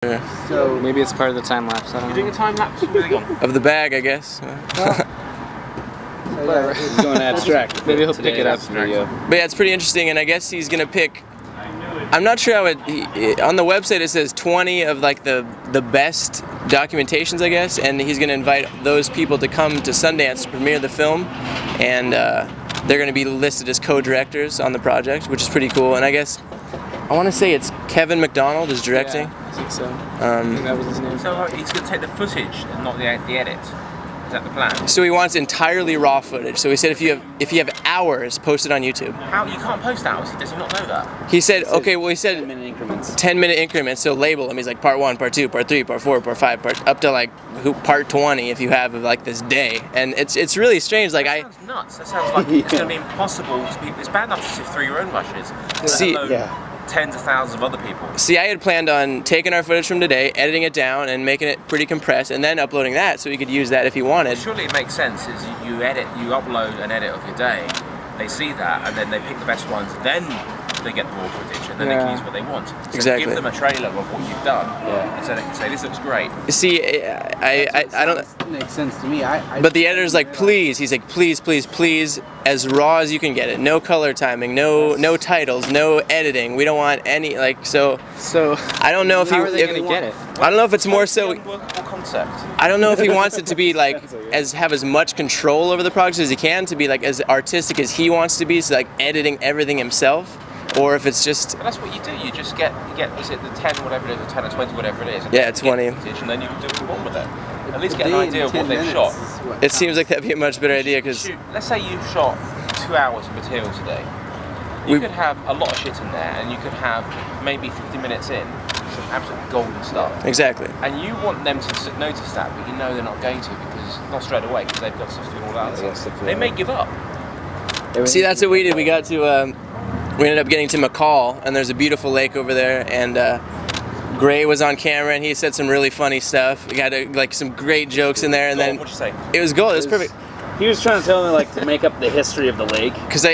So maybe it's part of the time lapse. I don't You're know. doing a time lapse? Where are they gone? Of the bag, I guess. Whatever. He's going abstract. Maybe he'll pick it up. Video. But yeah, it's pretty interesting, and I guess he's gonna pick. I'm not sure how it. On the website it says 20 of like the best documentations, I guess, and he's gonna invite those people to come to Sundance to premiere the film, and they're gonna be listed as co-directors on the project, which is pretty cool. And I guess I want to say it's Kevin McDonald is directing. Yeah, I think so. I think that was his name. So he's going to take the footage and not the edit. Is that the plan? So he wants entirely raw footage. So he said if you have hours, post it on YouTube. How you can't post hours? Does he not know that? He said, okay, well he said 10-minute increments. 10-minute increments, so label them. He's like part 1, part 2, part 3, part 4, part 5, up to like part 20 if you have like this day. And it's really strange. Like That sounds nuts. That sounds like it's going to be impossible to people. It's bad enough to sift through your own rushes. See- let alone tens of thousands of other people. See, I had planned on taking our footage from today, editing it down, and making it pretty compressed, and then uploading that so he could use that if he wanted. Surely it makes sense. Is you upload an edit of your day. They see that, and then they pick the best ones. Then they get the raw footage, and then they can use what they want. So Exactly. give them a trailer of what you've done, and so they can say, "This looks great." See, I don't. Makes sense to me. I But the editor's like, please. He's like, please, as raw as you can get it. No color timing, no titles, no editing. We don't want any So I don't know if how are they gonna get it? I don't know if it's more so. Unworkable concept. I don't know if he wants it to be like have as much control over the project as he can, to be like as artistic as he wants to be, so like editing everything himself, or if it's just But that's what you do. You just get is it the 10 whatever it is, the 10 or 20 whatever it is. And Yeah, you get 20. footage, and then you can do what you want with it. At least get an idea of what they've shot. it seems like that'd be a much better idea because Shoot, let's say you've shot 2 hours of material today. You We- could have a lot of shit in there, and you could have maybe 50 minutes in some absolutely golden stuff. exactly. And you want them to notice that, but you know they're not going to, because not straight away, because they've got stuff to do all that. Yeah, stuff to They do. may give up. See, that's what we did. We got to we ended up getting to McCall, and there's a beautiful lake over there, and Gray was on camera, and he said some really funny stuff. We got like some great jokes in there, and then What'd you say? it was gold. It was perfect. He was trying to tell me to make up the history of the lake. Because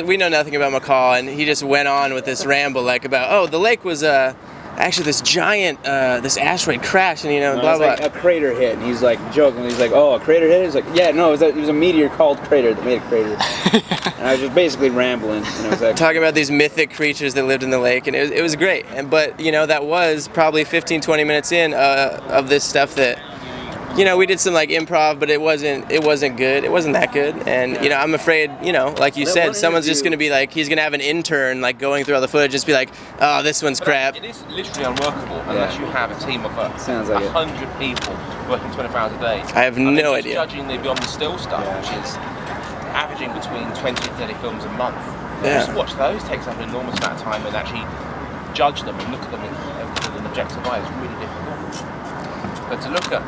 we know nothing about McCall, and he just went on with this ramble like about the lake was actually this giant this asteroid crashed, and blah It blah. was like a crater hit, and he's like joking. He's like, "Oh, a crater hit?" He's like, "Yeah, no, it was a meteor called Crater that made a crater." And I was just basically rambling. It was like, Talking about these mythic creatures that lived in the lake, and it was great. But that was probably 15-20 minutes in of this stuff that we did some like improv, but it wasn't good. It wasn't that good. And I'm afraid like you said, someone's just gonna be like, he's gonna have an intern like going through all the footage, just be like, oh, this one's crap. It is literally unworkable unless you have a team of Sounds like it. 100 people working 24 hours a day. I have And no then just idea. Judging the beyond the still stuff, which is averaging between 20 and 30 films a month. Yeah. Just watch those takes up an enormous amount of time, and actually judge them and look at them with an objective eye is really difficult. But to look at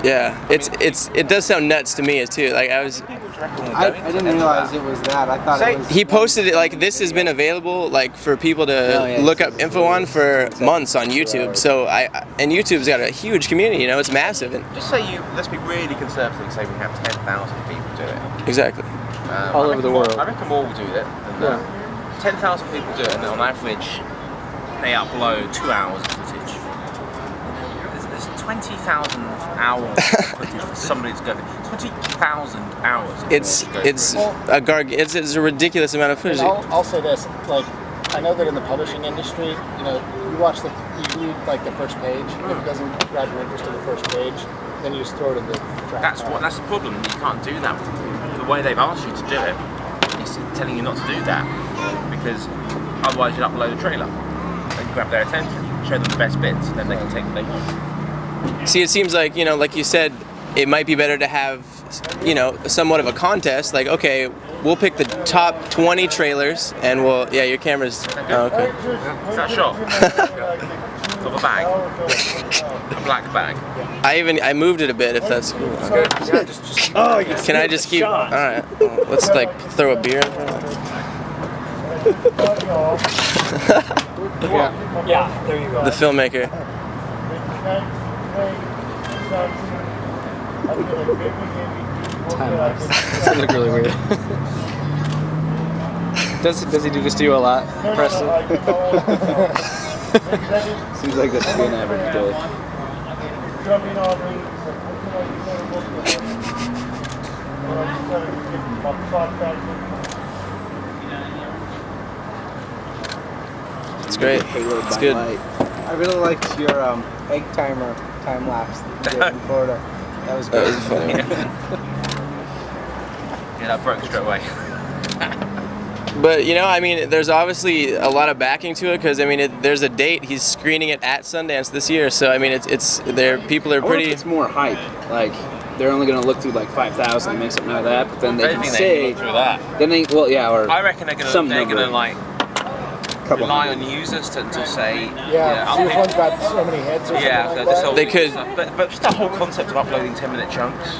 Yeah, it does sound nuts to me too. Like I was. people, do you reckon will go I into didn't any of realize that? it was that. I thought it was. He posted it like this has been available like for people to look up info on for months on YouTube. So and YouTube's got a huge community. It's massive. And Just say let's be really conservative and say we have 10,000 people do it. exactly. All I over the reckon world. I reckon more will do that than that. 10,000 people do it, and on average, they upload 2 hours of footage. There's 20,000 hours of footage for somebody to go through. 20,000 hours. Of It's footage to go through. it's a ridiculous amount of footage. I'll say this, I know that in the publishing industry, you watch you read the first page, and if it doesn't grab your interest in the first page, then you just throw it in the trash. That's the problem. You can't do that. The way they've asked you to do it is telling you not to do that, because otherwise you'd upload a trailer and grab their attention, show them the best bits, and then they can take what they want. See, it seems like like you said, it might be better to have somewhat of a contest. Like, okay, we'll pick the top 20 trailers, and your camera's okay. Is that a shot? Of a bag, a black bag. I moved it a bit if that's cool. Can I just keep? All right, well, let's throw a beer in front of it. Yeah, there you go. The filmmaker. Time lapse. That's gonna look really weird. Does he do this to you a lot, Preston? Seems like this would be an average day. It's great. It's good. I really liked your egg timer time lapse that you did in Florida. That was That great. was funny. Yeah, that broke straight away. But you know, I mean, there's obviously a lot of backing to it because I mean, there's a date. He's screening it at Sundance this year, so I mean, it's there. People are I wonder if pretty. it's more hype. Like they're only gonna look through like 5,000 and make something out of that, but then they can say. Through that. Then they, well, yeah, or I reckon they're some gonna number. like couple rely hundred. on users to say. Yeah, see if one's got so many hits or something Yeah, like this that. whole They could- but just the whole concept of uploading 10-minute chunks.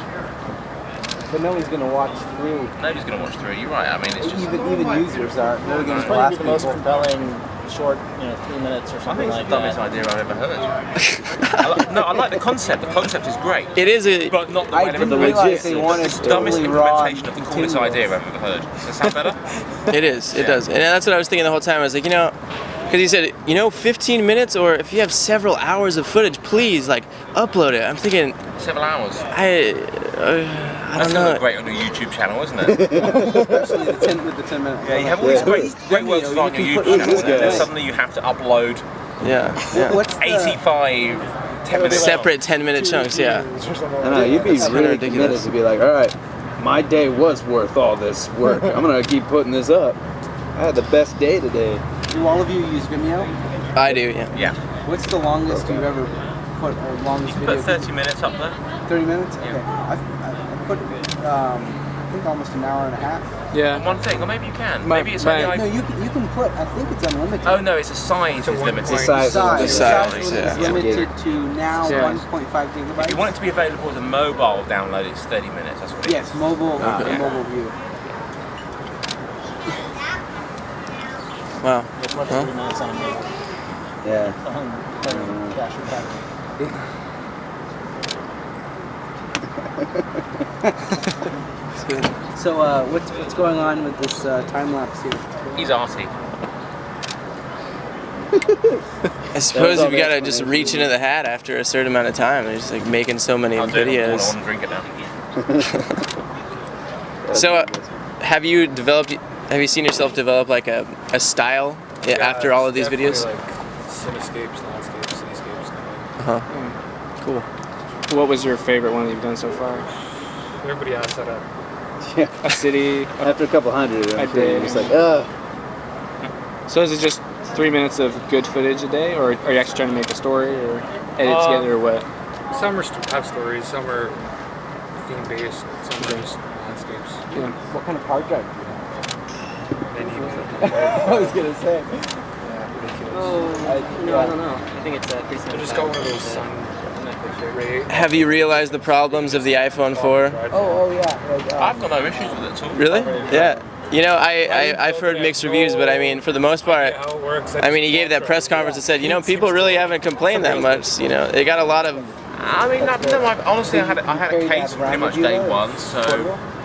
But nobody's gonna watch through. Nobody's gonna watch through. You're right. I mean, it's just. Even users are. They're It's gonna probably blast the most people. compelling short, 3 minutes or I something think it's like the dumbest that. idea I've ever heard. No, I like the concept. The concept is great. It is a. But not the I way didn't they've realize implemented they it. wanted It's the dumbest totally raw implementation of the coolest continuous. idea I've ever heard. Does that sound better? It is. It does. And that's what I was thinking the whole time. I was like, because he said, 15 minutes, or if you have several hours of footage, please upload it. I'm thinking, Several hours. I That's don't gonna know. look great on your YouTube channel, isn't it? Especially with the 10 minutes. Yeah, you have all these great works on your You can YouTube put- channel, and then good. suddenly you have to upload Yeah. Yeah. What's the, 85 10-minute Separate 10-minute chunks. Yeah. Or something I like know, that. you'd be That's really ridiculous. committed to be like, all right, my day was worth all this work. I'm gonna keep putting this up. I had the best day today. do all of you use Vimeo? I do. Yeah. Yeah. What's the longest you've ever put, or longest You video? put 30 minutes up there. 30 minutes? Okay. I put, I think almost an hour and a half. Yeah. One thing, or maybe you can. My- Maybe it's my- only No, like. you can put, I think it's unlimited. Oh no, it's a size is limited. The size. Size size, is yeah. limited to now Yeah. 1.5 gigabytes. If you want it to be available as a mobile download, it's 30 minutes. That's what it is. Yes, mobile, Okay. mobile view. Wow. It's much Huh? 3 minutes on a make. Yeah. Cash or pack. It's good. So, what's going on with this time lapse here? He's arty. I suppose all you gotta the just explanation. reach into the hat after a certain amount of time. They're just making so many I'll do it all. I videos. want to drink it now. So, have you seen yourself develop a style after all of these videos? Like cityscapes, landscapes, cityscapes. Uh-huh. Cool. What was your favorite one that you've done so far? Everybody has set up Yeah. a city. After a couple hundred, I I'm sure you're did. just like, So is it just 3 minutes of good footage a day, or are you actually trying to make a story or edit together, or what? Some have stories, some are theme based, some are just landscapes. Yeah. What kind of hard drive do you They need have? I was gonna say. No, I don't know. I think it's pretty to just got one of those sun ray. Have you realized the problems of the iPhone 4? Oh yeah. Like, I've got no issues with it at all. Really? Yeah. I've heard mixed reviews, but I mean, for the most part, How it works. I mean, he gave that press conference and said, people really haven't complained that much. They got a lot of. I mean, honestly, I had a case from pretty much day one, so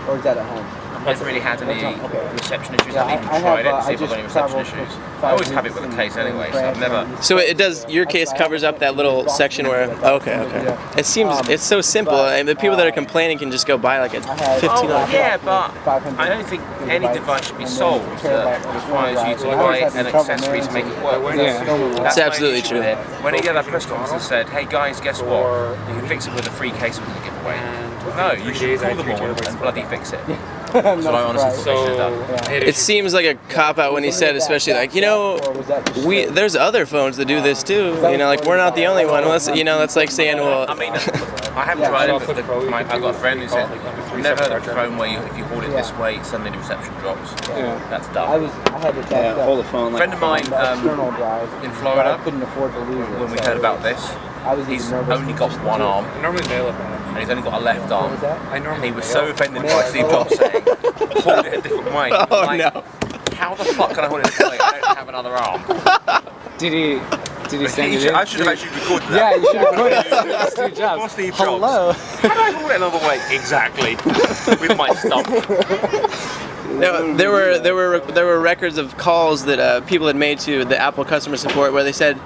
Or is that at home? I've never really had any reception issues. Yeah, I haven't I even tried have, it to see I if I've got any just reception traveled issues. for I always 5 have it with a weeks case in anyway, so I've France, never. and So it does. Your case covers up that little section where. Okay. It seems it's so simple, and the people that are complaining can just go buy like a $15. Oh, yeah, but I don't think any device should be sold that requires you to buy an accessory to make it work. Yeah. That's It's absolutely my issue true. with it. When he did that press conference and said, "Hey guys, guess what? You can fix it with a free case we're going to give away." No, you should call them all and bloody fix it. I'm So I not honestly surprised. think they should have done. It seems like a cop out when he said, especially Or was that just there's other phones that do this too. We're not the only one. That's like saying, well, I mean, I haven't tried it, but I've got a friend who said, "I've never heard of a phone where if you hold it this way, suddenly the reception drops." Yeah. That's I dumb. had to yeah, hold the phone A like friend of mine external drive in but I Florida, couldn't afford to lose it. when we so heard about this, I was he's even nervous only to got just one do it. arm, I normally nail it back. and he's only got a left arm. What was that? I And normally he was nail so it. offended by Steve Jobs saying, "Hold it a different way." He was Oh, like, no. How the fuck can I hold it a different way? I don't have another arm. Did he send it in? I should have actually recorded that. Yeah, you should have put it. Steve For Jobs. Steve Jobs. Hello. How do I hold it another way? Exactly. With my stump. No, there were records of calls that people had made to the Apple customer support where they said,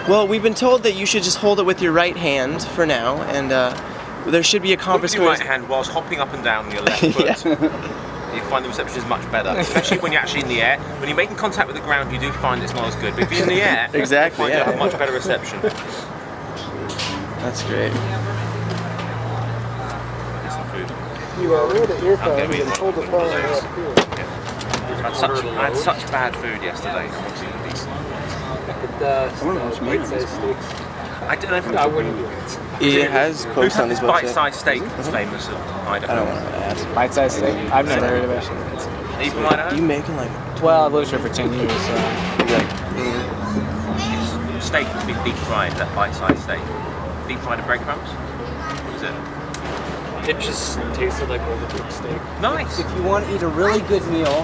"Well, we've been told that you should just hold it with your right hand for now, and there should be a With conference your call." right hand whilst hopping up and down on your left foot. You find the reception is much better, especially when you're actually in the air. When you're making contact with the ground, you do find it's not as good. But if you're in the air, Exactly, you find you yeah. have much better reception. That's great. Get some food. You wear the I'm earphones gonna eat and hold the one phone of those. up here. I had such bad food yesterday. I'm actually decent. I don't know if I wouldn't do it. It has Who's quotes had on this his website. bite-sized steak that's famous of I don't Idaho? want to ask. Bite-sized steak? I've never heard of it. Are you from Idaho? You making like Well, I've lived here for 10 years, so. It's steak to be deep fried, that bite-sized steak. Deep fried in breadcrumbs? What is it? It just tasted like overcooked steak. Nice! If you want to eat a really good meal, you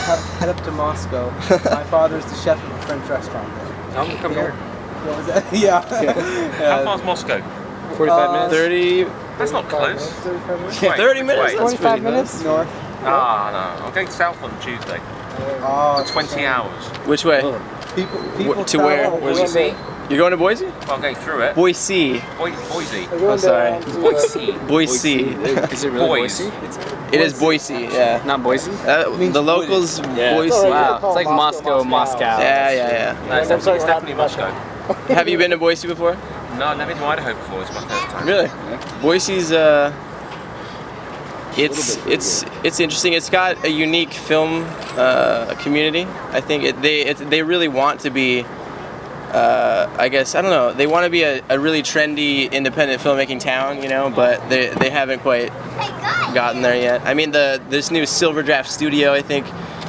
have to head up to Moscow. My father's the chef of a French restaurant there. I'm coming here. What was that? Yeah. How far's Moscow? 45 minutes? 30. That's not close. 35 minutes? Wait, 30 minutes? wait. That's 25 pretty minutes north. Ah, no. I'm going south on Tuesday. Oh, For 20 hours. Which way? People To where? travel- Where's Boise? You're going to Boise? Well, I'm going through it. Boise. Boise. We're going Oh, sorry. down to, Boise. Boise. Is it really Boys. Boise? It is Boise, yeah. Not Boise? The locals, Boise. Sorry. Wow, call it's like Moscow, Moscow. Yeah, yeah, No, it's definitely Moscow. yeah. Have you been to Boise before? No, I've never been to Idaho before. It's my first time. Really? Boise's it's interesting. It's got a unique film community. I think they really want to be. I guess I don't know. They want to be a really trendy independent filmmaking town, you know, but they haven't quite gotten there yet. I mean, this new Silver Draft Studio, I think,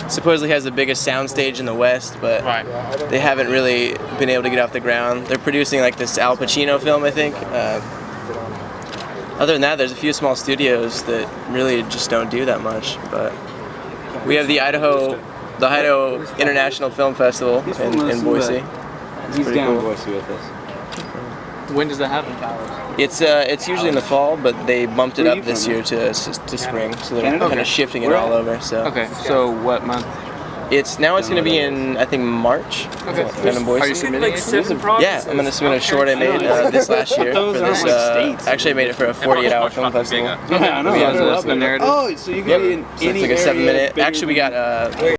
supposedly has the biggest soundstage in the West, but they haven't really been able to get off the ground. They're producing like this Al Pacino film, I think. Other than that, there's a few small studios that really just don't do that much. But we have the Idaho International Film Festival in Boise. He's pretty down in cool. Boise with us. When does that happen? It's usually in the fall, but they bumped it Where are up you this from? year to spring, so they're Canada? kind Okay. of shifting it Where all at? over. So Okay, so what month? it's going to be in I think March. Okay. Down in Boise. Are you submitting it? Yeah, I'm gonna submit a short I made this last year for this. Actually, I made it for a 48-hour film festival. Yeah, I know. Yeah, so that's the narrative. Oh, so you can be in So any it's like a area 7-minute. bigger Actually, we than- got